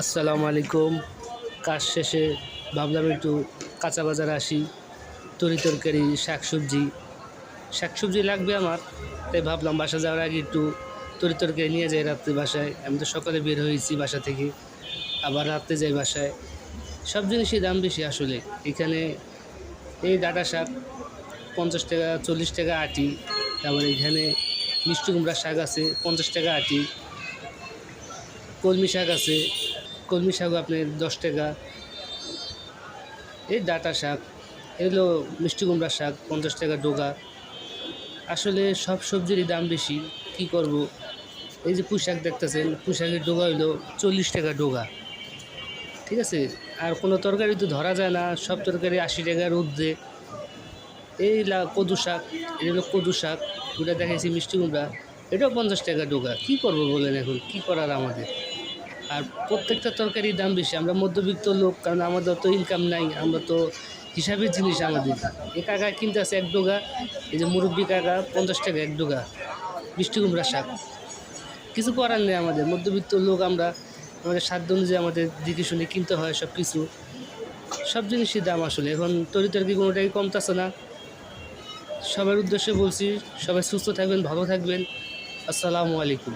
আসসালামু আলাইকুম। কাজ শেষে ভাবলাম একটু কাঁচা বাজারে আসি, তরি-তরকারি, শাকসবজি লাগবে আমার। তাই ভাবলাম বাসা যাওয়ার আগে একটু তরি-তরকারি নিয়ে যাই রাত্রে বাসায়। আমি তো সকালে বের হয়েছি বাসা থেকে, আবার রাত্রে যাই বাসায়। সব জিনিসই দাম বেশি আসলে। এখানে এই ডাঁটা শাক ৫০ টাকা, ৪০ টাকা আঁটি। তারপর এখানে মিষ্টি কুমড়ার শাক আছে ৫০ টাকা আঁটি। কলমি শাক আছে, কলমি শাকও আপনার ১০ টাকা। এই ডাঁটা শাক, এগুলো মিষ্টি কুমড়ার শাক ৫০ টাকা ডোকা। আসলে সব সবজিরই দাম বেশি, কি করব। এই যে পুঁই শাক দেখতেছেন, পুঁই শাকের ডোকা হইলো ৪০ টাকা ডোকা, ঠিক আছে। আর কোনো তরকারি তো ধরা যায় না, সব তরকারি ৮০ টাকার ঊর্ধ্বে। এই কদু শাক, এটা হলো কদু শাক, ওটা দেখাইছি মিষ্টি কুমড়া, এটাও ৫০ টাকা ডোকা। কী করবো বলেন, এখন কী করার আমাদের। আর প্রত্যেকটা তরকারির দাম বেশি। আমরা মধ্যবিত্ত লোক, কারণ আমাদের তো ইনকাম নাই, আমরা তো হিসাবের জিনিস আমাদের। এ কাকা কিনতে আছে ১ ডোগা, এই যে মুরব্বী কাকা ৫০ টাকা ১ ডোগা মিষ্টি কুমড়া শাক। কিছু করার নেই, আমাদের মধ্যবিত্ত লোক আমরা, আমাদের সাধ্য অনুযায়ী আমাদের দেখে শুনে কিনতে হয় সব কিছু। সব জিনিসের দাম আসলে এখন তরি কোনোটাই কমতেছে না। সবার উদ্দেশ্যে বলছি, সবাই সুস্থ থাকবেন, ভালো থাকবেন। আসসালামু আলাইকুম।